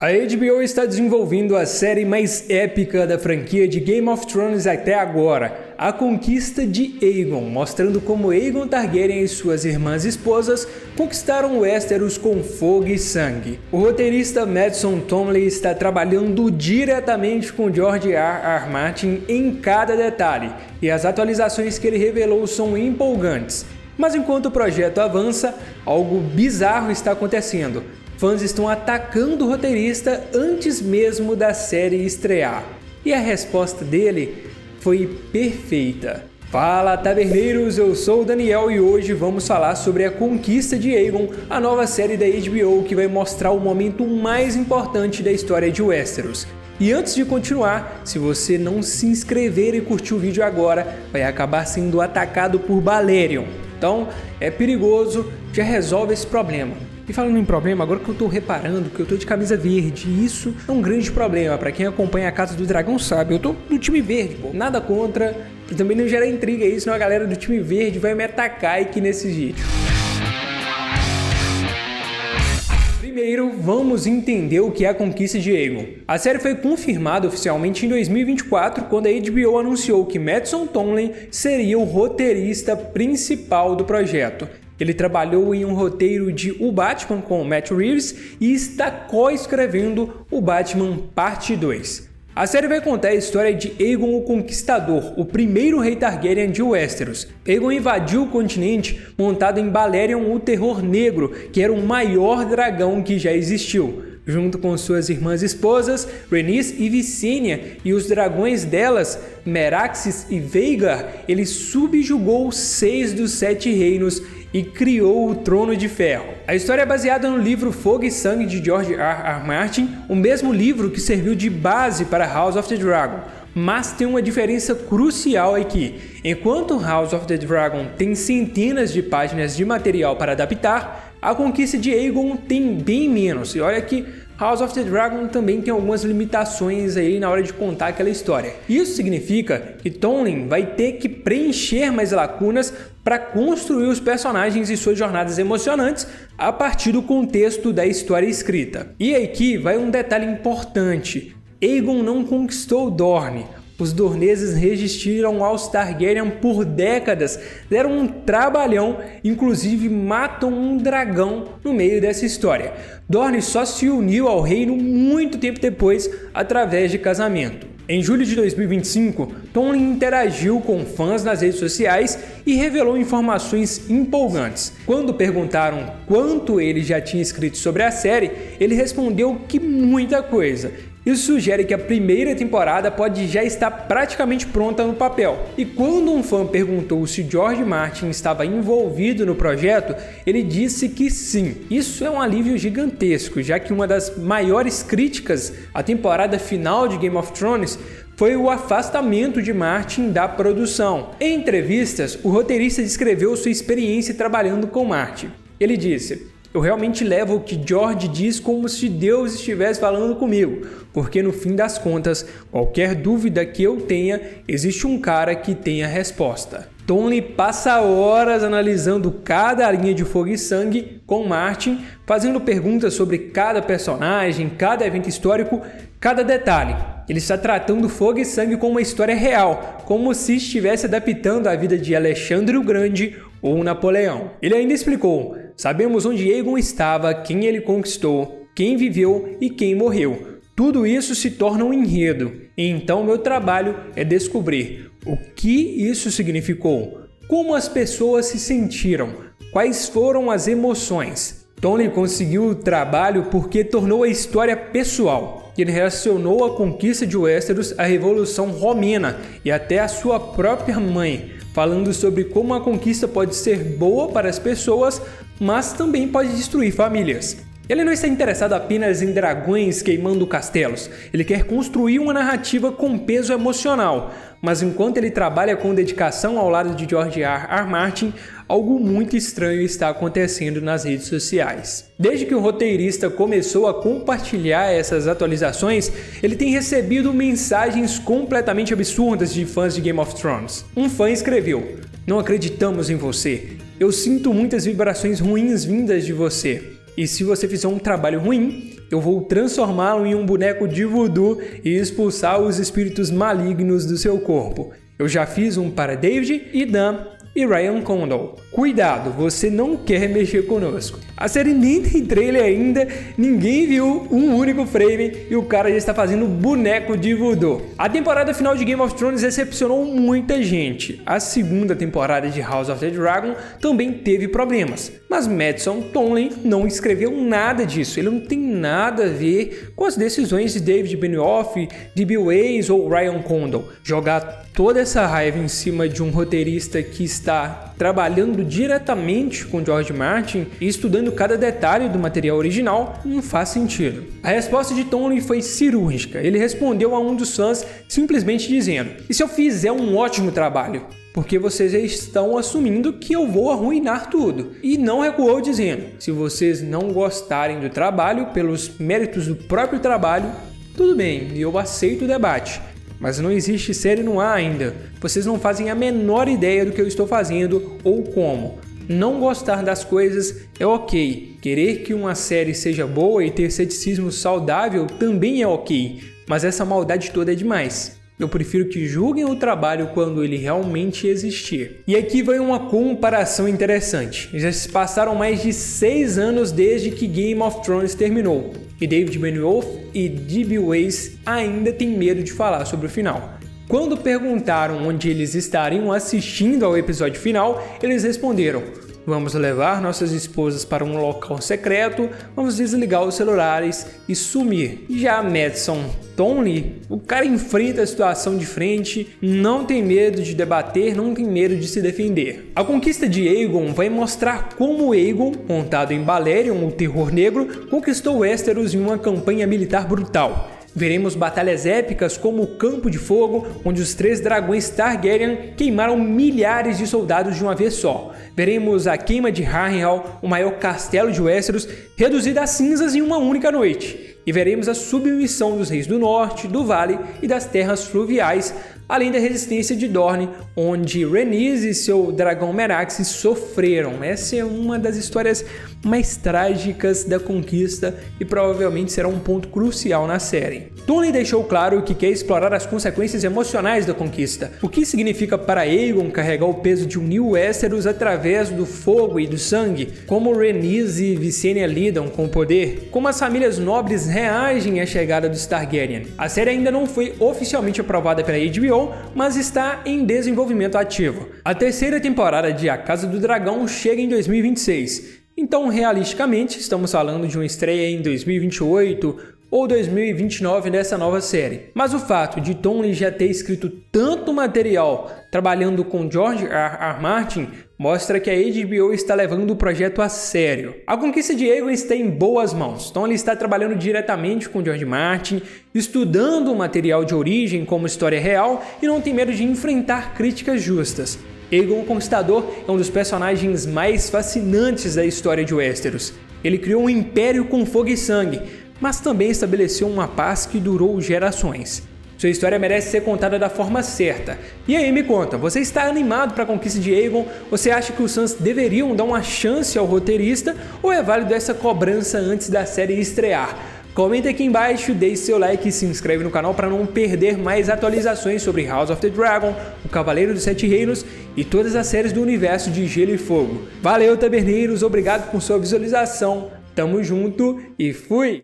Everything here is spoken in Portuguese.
A HBO está desenvolvendo a série mais épica da franquia de Game of Thrones até agora, A Conquista de Aegon, mostrando como Aegon Targaryen e suas irmãs esposas conquistaram Westeros com fogo e sangue. O roteirista Madison Tomlin está trabalhando diretamente com George R. Martin em cada detalhe, e as atualizações que ele revelou são empolgantes. Mas enquanto o projeto avança, algo bizarro está acontecendo. Fãs estão atacando o roteirista antes mesmo da série estrear. E a resposta dele foi perfeita. Fala, taverneiros, eu sou o Daniel e hoje vamos falar sobre A Conquista de Aegon, a nova série da HBO que vai mostrar o momento mais importante da história de Westeros. E antes de continuar, se você não se inscrever e curtir o vídeo agora, vai acabar sendo atacado por Balerion. Então, é perigoso, já resolve esse problema. E falando em problema, agora que eu tô reparando que eu tô de camisa verde, isso é um grande problema. Pra quem acompanha a Casa do Dragão sabe, eu tô no time verde, pô. Nada contra, e também não gera intriga aí, senão a galera do time verde vai me atacar aqui nesse vídeo. Primeiro, vamos entender o que é A Conquista de Aegon. A série foi confirmada oficialmente em 2024, quando a HBO anunciou que Madison Tomlin seria o roteirista principal do projeto. Ele trabalhou em um roteiro de O Batman com Matt Reeves e está co-escrevendo O Batman Parte 2. A série vai contar a história de Aegon o Conquistador, o primeiro rei Targaryen de Westeros. Aegon invadiu o continente montado em Balerion o Terror Negro, que era o maior dragão que já existiu. Junto com suas irmãs esposas, Rhaenys e Visenya, e os dragões delas, Meraxes e Vhagar, ele subjugou 6 dos 7 reinos e criou o Trono de Ferro. A história é baseada no livro Fogo e Sangue de George R. Martin, o mesmo livro que serviu de base para House of the Dragon. Mas tem uma diferença crucial aqui. Enquanto House of the Dragon tem centenas de páginas de material para adaptar, A Conquista de Aegon tem bem menos. E olha que House of the Dragon também tem algumas limitações aí na hora de contar aquela história. Isso significa que Tomlin vai ter que preencher mais lacunas para construir os personagens e suas jornadas emocionantes a partir do contexto da história escrita. E aqui vai um detalhe importante. Aegon não conquistou Dorne. Os dorneses resistiram aos Targaryen por décadas, deram um trabalhão, inclusive matam um dragão no meio dessa história. Dorne só se uniu ao reino muito tempo depois, através de casamento. Em julho de 2025, Tomlin interagiu com fãs nas redes sociais e revelou informações empolgantes. Quando perguntaram quanto ele já tinha escrito sobre a série, ele respondeu que muita coisa. Isso sugere que a primeira temporada pode já estar praticamente pronta no papel. E quando um fã perguntou se George Martin estava envolvido no projeto, ele disse que sim. Isso é um alívio gigantesco, já que uma das maiores críticas à temporada final de Game of Thrones foi o afastamento de Martin da produção. Em entrevistas, o roteirista descreveu sua experiência trabalhando com Martin. Ele disse: "Eu realmente levo o que George diz como se Deus estivesse falando comigo, porque no fim das contas, qualquer dúvida que eu tenha, existe um cara que tem a resposta." Tomlin passa horas analisando cada linha de Fogo e Sangue com Martin, fazendo perguntas sobre cada personagem, cada evento histórico, cada detalhe. Ele está tratando Fogo e Sangue como uma história real, como se estivesse adaptando a vida de Alexandre o Grande ou Napoleão. Ele ainda explicou: "Sabemos onde Aegon estava, quem ele conquistou, quem viveu e quem morreu. Tudo isso se torna um enredo, e então meu trabalho é descobrir o que isso significou, como as pessoas se sentiram, quais foram as emoções." Tomlin conseguiu o trabalho porque tornou a história pessoal. Ele relacionou a conquista de Westeros à Revolução Romena e até a sua própria mãe, falando sobre como a conquista pode ser boa para as pessoas, mas também pode destruir famílias. Ele não está interessado apenas em dragões queimando castelos, ele quer construir uma narrativa com peso emocional, mas enquanto ele trabalha com dedicação ao lado de George R. Martin, algo muito estranho está acontecendo nas redes sociais. Desde que o roteirista começou a compartilhar essas atualizações, ele tem recebido mensagens completamente absurdas de fãs de Game of Thrones. Um fã escreveu: "Não acreditamos em você. Eu sinto muitas vibrações ruins vindas de você. E se você fizer um trabalho ruim, eu vou transformá-lo em um boneco de voodoo e expulsar os espíritos malignos do seu corpo. Eu já fiz um para David e Dan e Ryan Condal. Cuidado, você não quer mexer conosco. A série nem tem trailer ainda, ninguém viu um único frame e o cara já está fazendo boneco de voodoo. A temporada final de Game of Thrones decepcionou muita gente. A segunda temporada de House of the Dragon também teve problemas, mas Mattson Tomlin não escreveu nada disso. Ele não tem nada a ver com as decisões de David Benioff, D.B. Weiss ou Ryan Condal. Jogar toda essa raiva em cima de um roteirista que está trabalhando diretamente com George Martin e estudando cada detalhe do material original não faz sentido. A resposta de Tomlin foi cirúrgica. Ele respondeu a um dos fãs simplesmente dizendo: "E se eu fizer um ótimo trabalho? Porque vocês já estão assumindo que eu vou arruinar tudo." E não recuou dizendo: "Se vocês não gostarem do trabalho pelos méritos do próprio trabalho, tudo bem, eu aceito o debate. Mas não existe série no ar ainda. Vocês não fazem a menor ideia do que eu estou fazendo ou como. Não gostar das coisas é ok. Querer que uma série seja boa e ter ceticismo saudável também é ok. Mas essa maldade toda é demais. Eu prefiro que julguem o trabalho quando ele realmente existir." E aqui vai uma comparação interessante. Já se passaram mais de 6 anos desde que Game of Thrones terminou. E David Benioff e D.B. Weiss ainda têm medo de falar sobre o final. Quando perguntaram onde eles estariam assistindo ao episódio final, eles responderam: "Vamos levar nossas esposas para um local secreto, vamos desligar os celulares e sumir." Já Mattson Tomlin, o cara enfrenta a situação de frente, não tem medo de debater, não tem medo de se defender. A conquista de Aegon vai mostrar como Aegon, montado em Balerion, o terror negro, conquistou Westeros em uma campanha militar brutal. Veremos batalhas épicas como o Campo de Fogo, onde os 3 dragões Targaryen queimaram milhares de soldados de uma vez só. Veremos a queima de Harrenhal, o maior castelo de Westeros, reduzida a cinzas em uma única noite. E veremos a submissão dos reis do norte, do vale e das terras fluviais, além da resistência de Dorne, onde Rhaenys e seu dragão Meraxes sofreram. Essa é uma das histórias mais trágicas da conquista e provavelmente será um ponto crucial na série. Tomlin deixou claro que quer explorar as consequências emocionais da conquista. O que significa para Aegon carregar o peso de unir Westeros através do fogo e do sangue? Como Rhaenys e Visenya lidam com o poder? Como as famílias nobres reagem à chegada dos Targaryen? A série ainda não foi oficialmente aprovada pela HBO, mas está em desenvolvimento ativo. A 3ª temporada de A Casa do Dragão chega em 2026. Então, realisticamente, estamos falando de uma estreia em 2028 ou 2029 dessa nova série. Mas o fato de Tomlin já ter escrito tanto material trabalhando com George R.R. Martin mostra que a HBO está levando o projeto a sério. A conquista de Aegon está em boas mãos. Tomlin está trabalhando diretamente com George Martin, estudando o material de origem como história real e não tem medo de enfrentar críticas justas. Aegon o Conquistador é um dos personagens mais fascinantes da história de Westeros. Ele criou um império com fogo e sangue, mas também estabeleceu uma paz que durou gerações. Sua história merece ser contada da forma certa. E aí, me conta, você está animado para a conquista de Aegon? Você acha que os fãs deveriam dar uma chance ao roteirista? Ou é válido essa cobrança antes da série estrear? Comenta aqui embaixo, deixe seu like e se inscreve no canal para não perder mais atualizações sobre House of the Dragon, o Cavaleiro dos 7 Reinos e todas as séries do universo de Gelo e Fogo. Valeu, taberneiros, obrigado por sua visualização, tamo junto e fui!